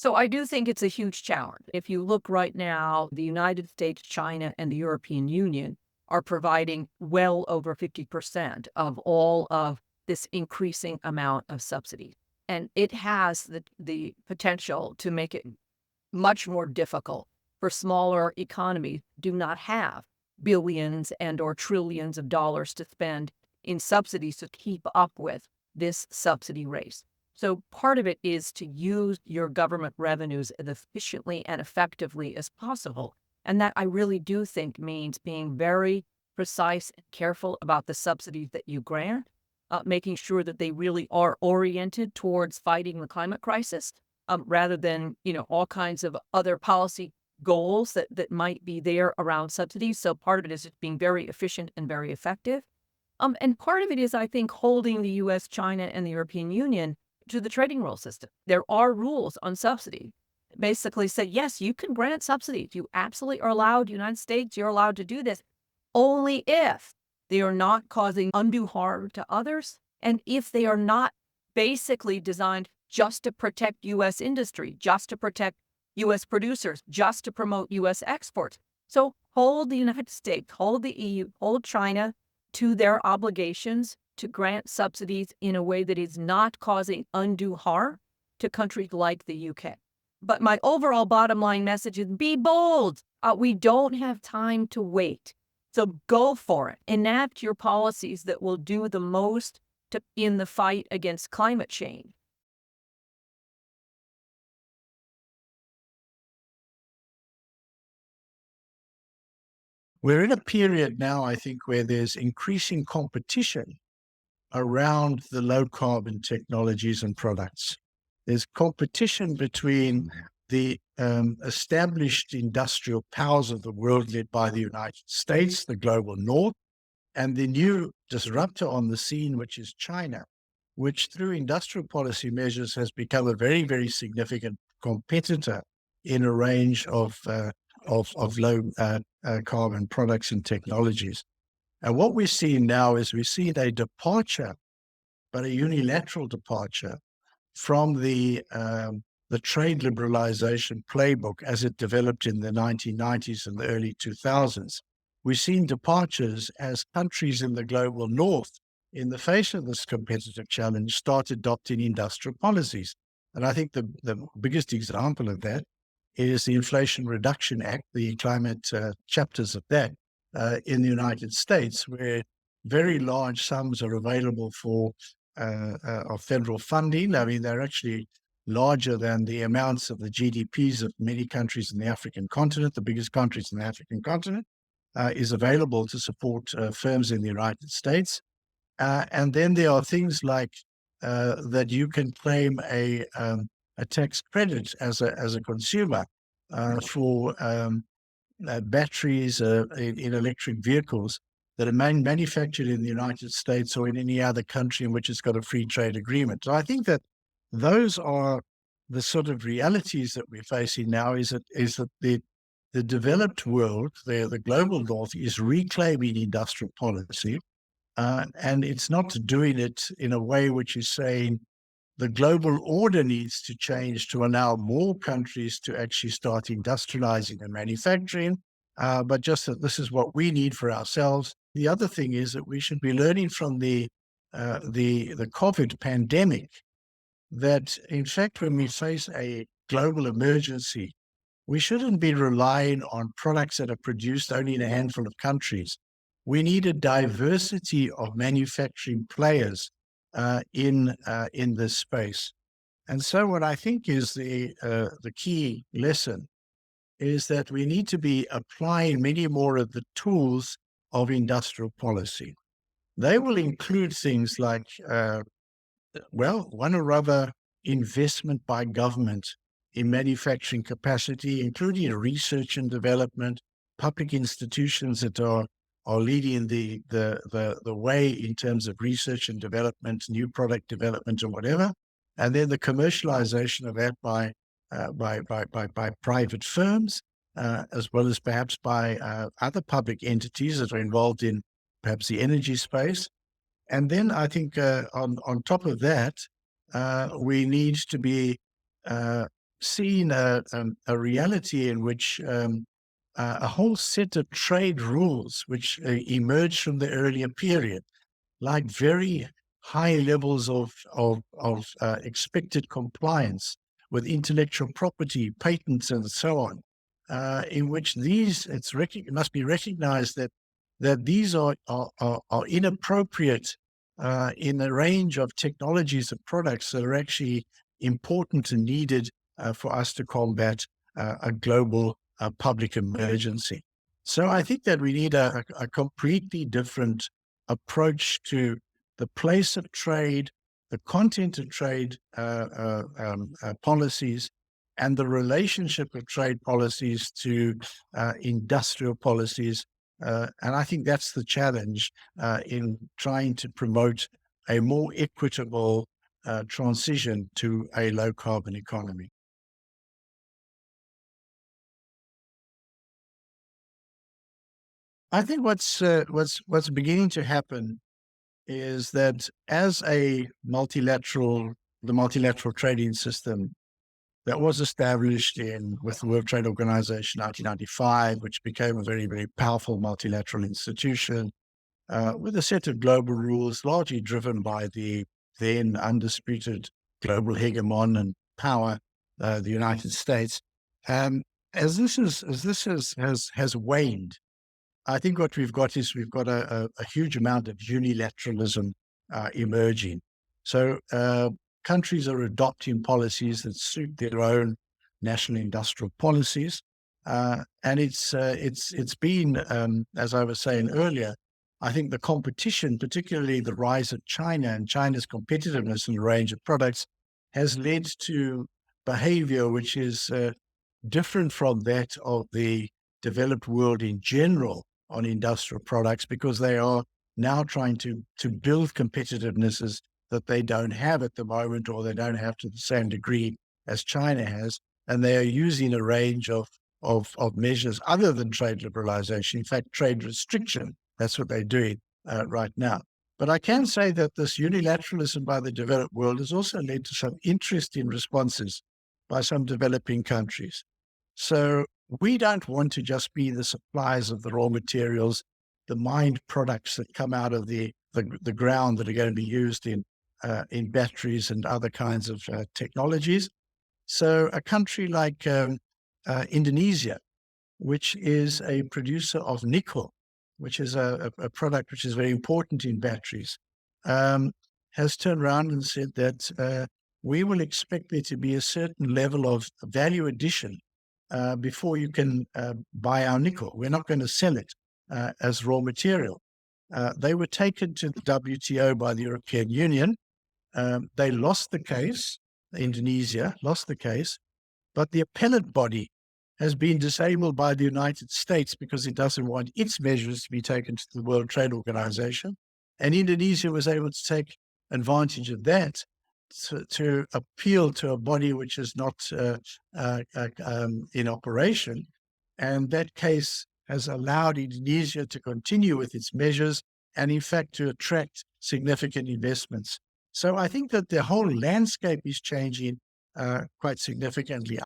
So I do think it's a huge challenge. If you look right now, the United States, China, and the European Union are providing well over 50% of all of this increasing amount of subsidies. And it has the potential to make it much more difficult for smaller economies do not have billions and or trillions of dollars to spend in subsidies to keep up with this subsidy race. So part of it is to use your government revenues as efficiently and effectively as possible. And that I really do think means being very precise and careful about the subsidies that you grant, making sure that they really are oriented towards fighting the climate crisis, rather than, all kinds of other policy goals that might be there around subsidies. So part of it is just being very efficient and very effective. And part of it is, I think, holding the US, China, and the European Union to the trading rule system. There are rules on subsidy. Basically say, yes, you can grant subsidies. You absolutely are allowed, United States, you're allowed to do this only if they are not causing undue harm to others and if they are not basically designed just to protect US industry, just to protect US producers, just to promote US exports. So hold the United States, hold the EU, hold China to their obligations to grant subsidies in a way that is not causing undue harm to countries like the UK. But my overall bottom line message is be bold. We don't have time to wait. So go for it. Enact your policies that will do the most in the fight against climate change. We're in a period now, I think, where there's increasing competition around the low carbon technologies and products. There's competition between the established industrial powers of the world, led by the United States, the global north, and the new disruptor on the scene, which is China, which through industrial policy measures has become a very, very significant competitor in a range of low carbon products and technologies. And what we're seeing now is we're seeing a departure, but a unilateral departure from the trade liberalization playbook as it developed in the 1990s and the early 2000s. We've seen departures as countries in the global north, in the face of this competitive challenge, start adopting industrial policies. And I think the biggest example of that is the Inflation Reduction Act, the climate chapters of that in the United States, where very large sums are available for of federal funding. I mean, they're actually larger than the amounts of the GDPs of many countries in the African continent. The biggest countries in the African continent is available to support firms in the United States. And then there are things like that you can claim a tax credit as a consumer for batteries in electric vehicles that are manufactured in the United States or in any other country in which it's got a free trade agreement. So I think that those are the sort of realities that we're facing now. Is that the developed world, the global north, is reclaiming industrial policy, and it's not doing it in a way which is saying the global order needs to change to allow more countries to actually start industrializing and manufacturing, but just that this is what we need for ourselves. The other thing is that we should be learning from the COVID pandemic that, in fact, when we face a global emergency, we shouldn't be relying on products that are produced only in a handful of countries. We need a diversity of manufacturing players in this space. And so, what I think is the key lesson is that we need to be applying many more of the tools of industrial policy. They will include things like, one or other investment by government in manufacturing capacity, including research and development, public institutions that are leading the way in terms of research and development, new product development, or whatever, and then the commercialization of that by private firms, as well as perhaps by other public entities that are involved in perhaps the energy space. And then I think on top of that, we need to be seen a reality in which a whole set of trade rules which emerged from the earlier period, like very high levels of expected compliance with intellectual property, patents, and so on, in which these it must be recognized that these are inappropriate in a range of technologies and products that are actually important and needed for us to combat a global public emergency. So I think that we need a completely different approach to the place of trade, the content of trade policies, and the relationship of trade policies to industrial policies. And I think that's the challenge in trying to promote a more equitable transition to a low carbon economy. I think what's beginning to happen is that as the multilateral trading system that was established with the World Trade Organization 1995, which became a very, very powerful multilateral institution with a set of global rules largely driven by the then undisputed global hegemon and power, the United States. Um, as this has waned, I think what we've got a huge amount of unilateralism emerging. So countries are adopting policies that suit their own national industrial policies, and it's been as I was saying earlier. I think the competition, particularly the rise of China and China's competitiveness in a range of products, has led to behavior which is different from that of the developed world in general on industrial products, because they are now trying to build competitivenesses that they don't have at the moment, or they don't have to the same degree as China has, and they are using a range of measures other than trade liberalization. In fact, trade restriction. That's what they're doing right now. But I can say that this unilateralism by the developed world has also led to some interesting responses by some developing countries. So we don't want to just be the suppliers of the raw materials, the mined products that come out of the ground that are going to be used in batteries and other kinds of technologies. So a country like Indonesia, which is a producer of nickel, which is a product which is very important in batteries, um, has turned around and said that we will expect there to be a certain level of value addition before you can buy our nickel. We're not going to sell it as raw material. They were taken to the WTO by the European Union. They lost the case. Indonesia lost the case, but the appellate body has been disabled by the United States because it doesn't want its measures to be taken to the World Trade Organization. And Indonesia was able to take advantage of that to appeal to a body which is not in operation. And that case has allowed Indonesia to continue with its measures and, in fact, to attract significant investments. So I think that the whole landscape is changing quite significantly.